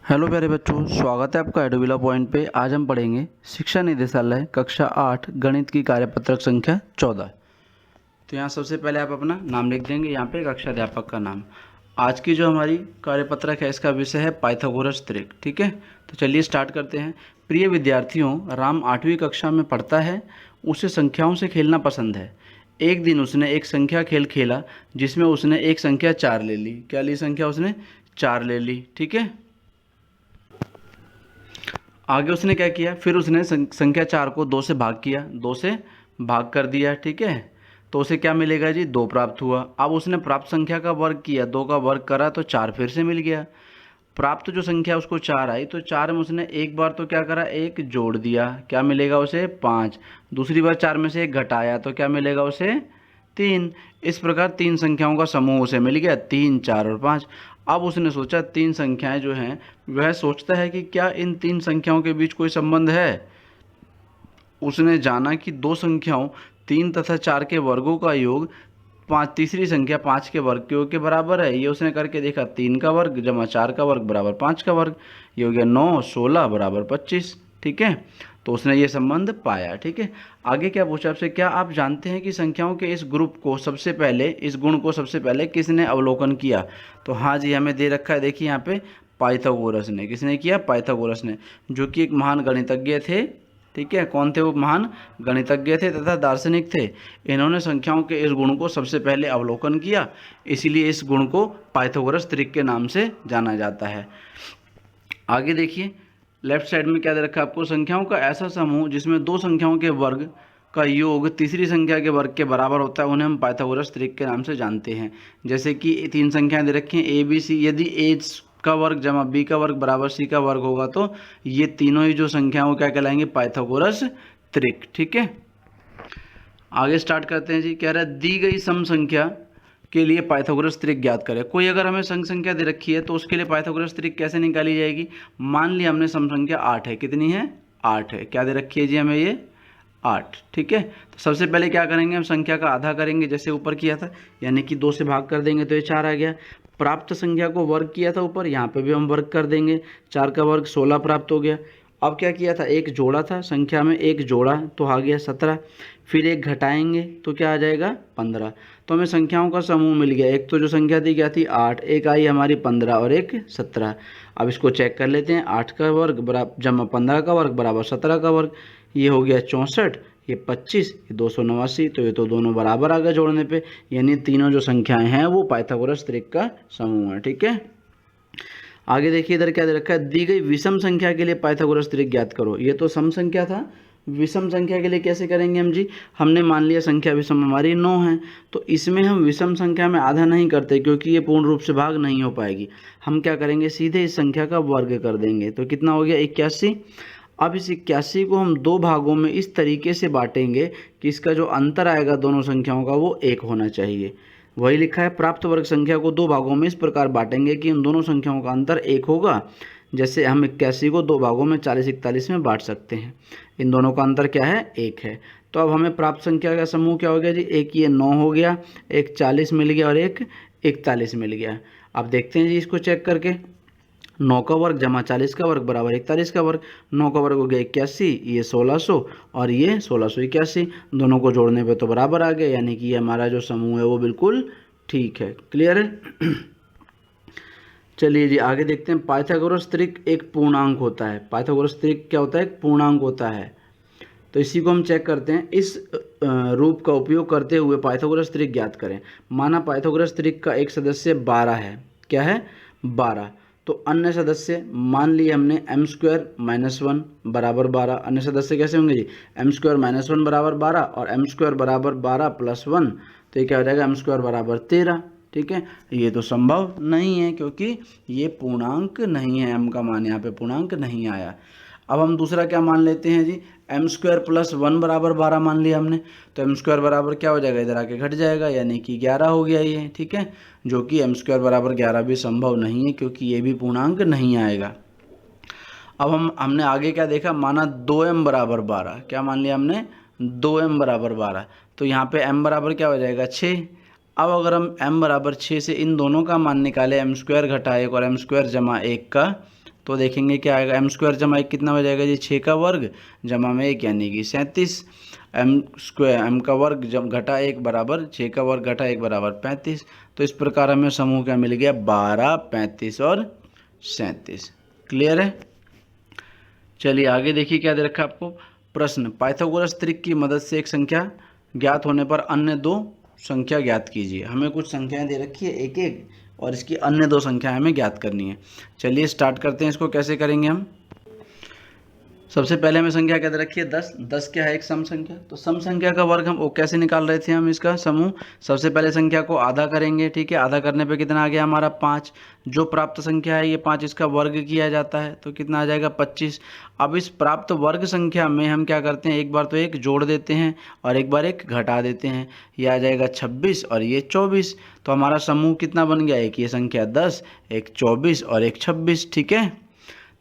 Hello प्यारे बच्चों, स्वागत है आपका एडोबिला पॉइंट पे। आज हम पढ़ेंगे शिक्षा निदेशालय कक्षा 8 गणित की कार्यपत्रक संख्या 14। तो यहाँ सबसे पहले आप अपना नाम लिख देंगे, यहाँ पे कक्षा अध्यापक का नाम। आज की जो हमारी कार्यपत्रक है इसका विषय है पाइथागोरस त्रिक। ठीक है, तो चलिए स्टार्ट करते हैं। प्रिय विद्यार्थियों, राम 8वीं कक्षा में पढ़ता है। उसे संख्याओं से खेलना पसंद है। एक दिन उसने एक संख्या खेल खेला जिसमें उसने एक संख्या 4 ले ली। क्या ली संख्या उसने? 4 ले ली। ठीक है, आगे उसने क्या किया, फिर उसने संख्या 4 को 2 से भाग किया, 2 से भाग कर दिया। ठीक है, तो उसे क्या मिलेगा जी? 2 प्राप्त हुआ। अब उसने प्राप्त संख्या का वर्ग किया, 2 का वर्ग करा तो 4 फिर से मिल गया। प्राप्त जो संख्या उसको 4 आई तो 4 में उसने एक बार तो क्या करा, 1 जोड़ दिया। क्या मिलेगा उसे? 5। दूसरी बार 4 में से 1 घटाया तो क्या मिलेगा उसे? 3। इस प्रकार 3 संख्याओं का समूह उसे मिल गया, 3, 4 और 5। अब उसने सोचा 3 संख्याएं जो हैं, वह सोचता है कि क्या इन 3 संख्याओं के बीच कोई संबंध है। उसने जाना कि 2 संख्याओं 3 तथा 4 के वर्गों का योग 5 तीसरी संख्या 5 के वर्ग के योग के बराबर है। ये उसने करके देखा, 3 का वर्ग जमा 4 का वर्ग बराबर 5 का वर्ग, ये हो गया 9, 16 बराबर 25। ठीक है, तो उसने ये संबंध पाया। ठीक है, आगे क्या पूछा आपसे, क्या आप जानते हैं कि संख्याओं के इस ग्रुप को सबसे पहले, इस गुण को सबसे पहले किसने अवलोकन किया? तो हाँ जी, हमें दे रखा है, देखिए यहाँ पे पाइथागोरस ने। किसने किया? पाइथागोरस ने, जो कि एक महान गणितज्ञ थे। ठीक है, कौन थे वो? महान गणितज्ञ थे तथा दार्शनिक थे। इन्होंने संख्याओं के इस गुण को सबसे पहले अवलोकन किया, इसीलिए इस गुण को पाइथागोरस त्रिक के नाम से जाना जाता है। आगे देखिए, लेफ्ट साइड में क्या दे रखा है आपको, संख्याओं का ऐसा समूह जिसमें 2 संख्याओं के वर्ग का योग तीसरी संख्या के वर्ग के बराबर होता है, उन्हें हम पाइथागोरस त्रिक के नाम से जानते हैं। जैसे कि 3 संख्याएं दे रखी हैं ए बी सी, यदि ए का वर्ग जमा बी का वर्ग बराबर सी का वर्ग होगा तो ये तीनों ही जो संख्या वो क्या कहलाएंगे? पाइथागोरस त्रिक। ठीक है, आगे स्टार्ट करते हैं जी। कह रहा है दी गई सम संख्या के लिए पाइथागोरस त्रिक ज्ञात करें। कोई अगर हमें सम संख्या दे रखी है तो उसके लिए पाइथागोरस त्रिक कैसे निकाली जाएगी? मान लिया हमने सम संख्या 8 है। कितनी है? 8 है। क्या दे रखी है जी हमें? ये 8। ठीक है, तो सबसे पहले क्या करेंगे, हम संख्या का आधा करेंगे जैसे ऊपर किया था, यानी कि 2 से भाग कर देंगे तो ये 4 आ गया। प्राप्त संख्या को वर्ग किया था ऊपर, यहाँ पे भी हम वर्ग कर देंगे, 4 का वर्ग 16 प्राप्त हो गया। अब क्या किया था, 1 जोड़ा था, संख्या में 1 जोड़ा तो आ गया 17। फिर 1 घटाएंगे तो क्या आ जाएगा? 15। तो हमें संख्याओं का समूह मिल गया। एक तो जो संख्या दी क्या थी? 8, एक आई हमारी 15 और एक 17। अब इसको चेक कर लेते हैं, 8 का वर्ग बराबर जमा 15 का वर्ग बराबर 17 का वर्ग, ये हो गया 64, ये 25, ये 289। तो ये तो दोनों बराबर आ गए जोड़ने पे, यानी तीनों जो संख्याएं हैं वो पाइथागोरस त्रिक का समूह है। ठीक है, आगे देखिए इधर क्या दे रखा है, दी गई विषम संख्या के लिए पाइथागोरस त्रिक ज्ञात करो। ये तो सम संख्या था, विषम संख्या के लिए कैसे करेंगे हम जी? हमने मान लिया संख्या विषम हमारी 9 है, तो इसमें हम विषम संख्या में आधा नहीं करते क्योंकि ये पूर्ण रूप से भाग नहीं हो पाएगी। हम क्या करेंगे, सीधे इस संख्या का वर्ग कर देंगे। तो कितना हो गया? 81। अब इस 81 को हम 2 भागों में इस तरीके से बांटेंगे कि इसका जो अंतर आएगा दोनों संख्याओं का वो 1 होना चाहिए। वही लिखा है, प्राप्त वर्ग संख्या को 2 भागों में इस प्रकार बांटेंगे कि उन दोनों संख्याओं का अंतर 1 होगा। जैसे हम 81 को 2 भागों में 40-41 में बांट सकते हैं। इन दोनों का अंतर क्या है? 1 है। तो अब हमें प्राप्त संख्या का समूह क्या हो गया जी? एक ये 9 हो गया, एक 40 मिल गया और एक 41 मिल गया। अब देखते हैं जी इसको चेक करके, 9 का वर्ग जमा 40 का वर्ग बराबर 41 का वर्ग। 9 का वर्ग हो गया 81, ये 1600 और ये 1681, दोनों को जोड़ने पे तो बराबर आ गया, यानी कि ये हमारा जो समूह है वो बिल्कुल ठीक है। क्लियर है? चलिए जी आगे देखते हैं। पाइथागोरस त्रिक एक पूर्णांक होता है। पाइथागोरस त्रिक क्या होता है? एक पूर्णांक होता है। तो इसी को हम चेक करते हैं। इस रूप का उपयोग करते हुए पाइथागोरस त्रिक ज्ञात करें। माना पाइथागोरस त्रिक का एक सदस्य 12 है। क्या है? 12। तो अन्य सदस्य मान लिए हमने m² - 1 बराबर 12। अन्य सदस्य कैसे होंगे जी? m² - 1 बराबर 12 और m² बराबर 12 + 1, तो ये क्या हो जाएगा? m² बराबर 13। ठीक है, ये तो संभव नहीं है क्योंकि ये पूर्णांक नहीं है, m का मान यहाँ पे पूर्णांक नहीं आया। अब हम दूसरा क्या मान लेते हैं जी? m² + 1 बराबर 12 मान लिया हमने, तो m² बराबर क्या हो जाएगा? इधर आके घट जाएगा, यानी कि 11 हो गया ये। ठीक है, जो कि m² बराबर 11 भी संभव नहीं है क्योंकि ये भी पूर्णांक नहीं आएगा। अब हमने आगे क्या देखा, माना 2m बराबर 12। क्या मान लिया हमने? 2m बराबर 12। तो यहाँ पे m बराबर क्या हो जाएगा? 6। अब अगर हम m बराबर 6 से इन दोनों का मान निकाले, m² घटा 1 और m² जमा 1 का, तो देखेंगे क्या आएगा, एम स्क्वायर जमा 1 कितना हो जाएगा जी, 6 का वर्ग जमा में 1 यानी कि 37, एम स्क्वायर एम का वर्ग जब घटा 1 बराबर 6 का वर्ग घटा 1 बराबर 35। तो इस प्रकार हमें समूह क्या मिल गया, 12, 35 और 37। क्लियर है। चलिए आगे देखिए क्या दे रखा है आपको प्रश्न, पाइथागोरस त्रिक की मदद से एक संख्या ज्ञात होने पर अन्य दो संख्या ज्ञात कीजिए। हमें कुछ संख्याएं दे रखी है एक एक, और इसकी अन्य दो संख्याएं हमें ज्ञात करनी है। चलिए स्टार्ट करते हैं, इसको कैसे करेंगे हम। सबसे पहले हमें संख्या क्या दे रखी है, 10। 10 क्या है, एक सम संख्या। तो सम संख्या का वर्ग हम वो कैसे निकाल रहे थे हम इसका समूह, सबसे पहले संख्या को आधा करेंगे, ठीक है। आधा करने पे कितना आ गया हमारा 5। जो प्राप्त संख्या है ये 5, इसका वर्ग किया जाता है तो कितना आ जाएगा 25। अब इस प्राप्त वर्ग संख्या में हम क्या करते हैं, एक बार तो एक जोड़ देते हैं और एक बार एक घटा देते हैं। ये आ जाएगा 26 और ये 24। तो हमारा समूह कितना बन गया, एक ये संख्या 10, एक 24 और एक 26, ठीक है।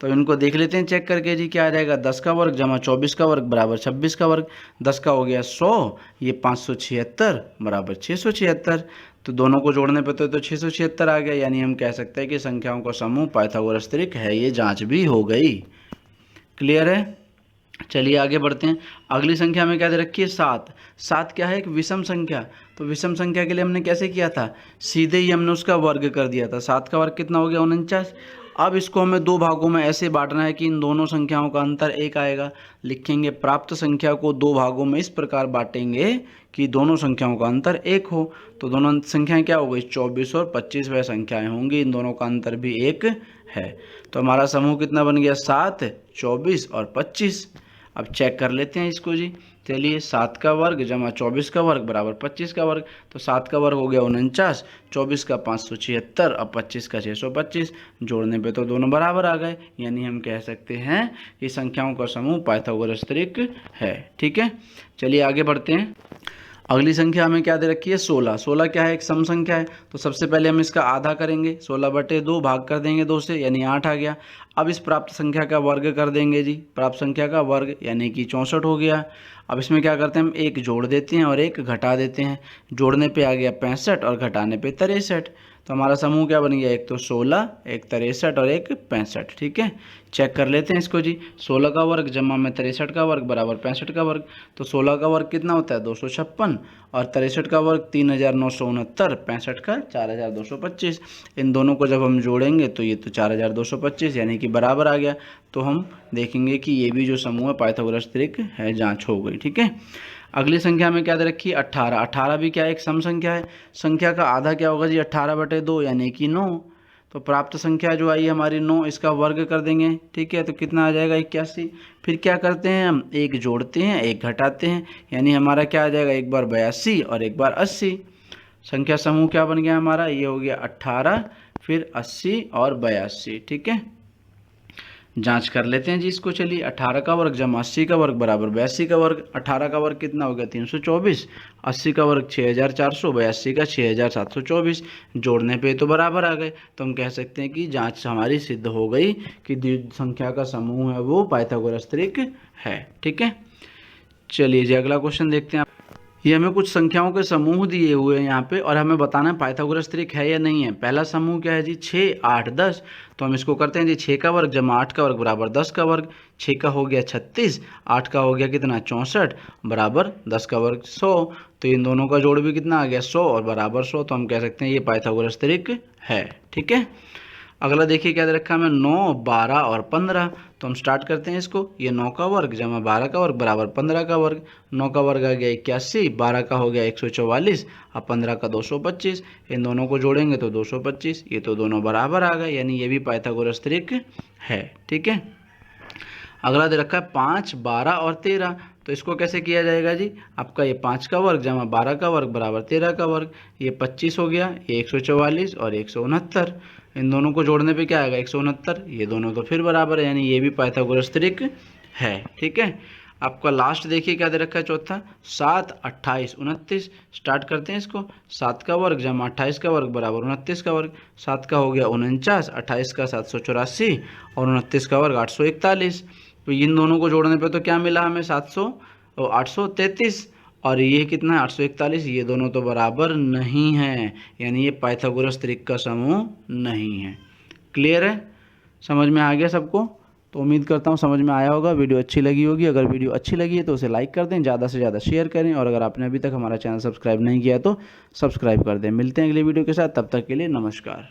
तो इनको देख लेते हैं चेक करके जी, क्या आ जाएगा, 10 का वर्ग जमा 24 का वर्ग बराबर 26 का वर्ग। 10 का हो गया 100, ये 576 बराबर 676। तो दोनों को जोड़ने पे तो 676 आ गया, यानी हम कह सकते हैं कि संख्याओं का समूह पाइथागोरस त्रिक है। ये जांच भी हो गई। क्लियर है। चलिए आगे बढ़ते हैं। अगली संख्या में क्या दे रखी है, 7। 7 क्या है, एक विषम संख्या। तो विषम संख्या के लिए हमने कैसे किया था, सीधे ही हमने उसका वर्ग कर दिया था। 7 का वर्ग कितना हो गया, 49। अब इसको हमें दो भागों में ऐसे बांटना है कि इन दोनों संख्याओं का अंतर 1 आएगा। लिखेंगे प्राप्त संख्या को दो भागों में इस प्रकार बांटेंगे कि दोनों संख्याओं का अंतर 1 हो। तो दोनों संख्याएं क्या हो गई, 24 और 25 वह संख्याएं होंगी, इन दोनों का अंतर भी 1 है। तो हमारा समूह कितना बन गया, 7, 24 और 25। अब चेक कर लेते हैं इसको जी। चलिए 7 का वर्ग जमा 24 का वर्ग बराबर 25 का वर्ग। तो 7 का वर्ग हो गया 49, 24 का 576 और 25 का 625। जोड़ने पे तो दोनों बराबर आ गए, यानी हम कह सकते हैं कि संख्याओं का समूह पाइथागोरस त्रिक है। ठीक है, चलिए आगे बढ़ते हैं। अगली संख्या हमें क्या दे रखी है, 16। 16 क्या है, एक सम संख्या है। तो सबसे पहले हम इसका आधा करेंगे, 16/2 भाग कर देंगे 2 से, यानी 8 आ गया। अब इस प्राप्त संख्या का वर्ग कर देंगे जी, प्राप्त संख्या का वर्ग यानी कि 64 हो गया। अब इसमें क्या करते हैं, हम एक जोड़ देते हैं और एक घटा देते हैं। जोड़ने पे आ गया 65 और घटाने पे 63। तो हमारा समूह क्या बन गया, एक तो 16, एक 63 और एक 65। ठीक है, चेक कर लेते हैं इसको जी। 16 का वर्ग जमा में 63 का वर्ग बराबर 65 का वर्ग। तो 16 का वर्ग कितना होता है, 256 और 63 का वर्ग 3969, 65 का 4225। इन दोनों को जब हम जोड़ेंगे तो ये तो 4225 यानी कि बराबर आ गया। तो हम देखेंगे कि ये भी जो समूह है पाइथागोरस त्रिक है, जांच हो गई। ठीक है, अगली संख्या में क्या दे रखी है, 18। 18 भी क्या है, एक सम संख्या है। संख्या का आधा क्या होगा जी, 18/2 यानी कि 9। तो प्राप्त संख्या जो आई हमारी 9, इसका वर्ग कर देंगे। ठीक है, तो कितना आ जाएगा, 81। फिर क्या करते हैं, हम एक जोड़ते हैं एक घटाते हैं, यानी हमारा क्या आ जाएगा, एक बार 82 और एक बार 80। संख्या समूह क्या बन गया हमारा, ये हो गया 18, फिर 80 और 82। ठीक है, जांच कर लेते हैं जी इसको। चलिए 18 का वर्ग जमा 80 का वर्ग बराबर 82 का वर्ग। 18 का वर्ग कितना हो गया, 324, 80 का वर्ग 6400, 82 का 6724। जोड़ने पे तो बराबर आ गए। तो हम कह सकते हैं कि जांच हमारी सिद्ध हो गई कि संख्या का समूह है वो पाइथागोरस त्रिक है। ठीक है, चलिए जी अगला क्वेश्चन देखते हैं। ये हमें कुछ संख्याओं के समूह दिए हुए हैं यहाँ पे, और हमें बताना है पाइथागोरस त्रिक है या नहीं है। पहला समूह क्या है जी, 6, 8, 10। तो हम इसको करते हैं जी, 6 का वर्ग जमा 8 का वर्ग बराबर 10 का वर्ग। 6 का हो गया 36, 8 का हो गया कितना 64 बराबर 10 का वर्ग 100। तो इन दोनों का जोड़ भी कितना आ गया, 100 और बराबर 100। तो हम कह सकते हैं ये पाइथागोरस त्रिक है। ठीक है, अगला देखिए क्या दे रखा है हमें, 9, 12 और 15। तो हम स्टार्ट करते हैं इसको। ये 9 का वर्ग जमा 12 का वर्ग बराबर 15 का वर्ग। 9 का वर्ग आ गया 81, 12 का हो गया 144 और 15 का 225। इन दोनों को जोड़ेंगे तो 225। ये तो दोनों बराबर आ गए, यानी ये भी पाइथागोरस त्रिक है। ठीक है, अगला दे रखा है 5, 12 और 13। तो इसको कैसे किया जाएगा जी, आपका ये 5 का वर्ग जमा 12 का वर्ग बराबर 13 का वर्ग। ये 25 हो गया, ये 144 और 169। इन दोनों को जोड़ने पे क्या आएगा, 169। ये दोनों तो फिर बराबर है, यानी ये भी पाइथागोरस त्रिक है। ठीक है, आपका लास्ट देखिए क्या दे रखा है चौथा, 7, 28, 29। स्टार्ट करते हैं इसको। 7 का वर्ग जमा 28 का वर्ग बराबर 29 का वर्ग। 7 का हो गया 49, 28 का 784 और 29 का वर्ग 841। तो इन दोनों को जोड़ने पे तो क्या मिला हमें, 700 और 833, और ये कितना है 841। ये दोनों तो बराबर नहीं है, यानी ये पाइथागोरस त्रिक का समूह नहीं है। क्लियर है। समझ में आ गया सबको? तो उम्मीद करता हूँ समझ में आया होगा, वीडियो अच्छी लगी होगी। अगर वीडियो अच्छी लगी है तो उसे लाइक कर दें, ज़्यादा से ज़्यादा शेयर करें, और अगर आपने अभी तक हमारा चैनल सब्सक्राइब नहीं किया तो सब्सक्राइब कर दें। मिलते हैं अगली वीडियो के साथ, तब तक के लिए नमस्कार।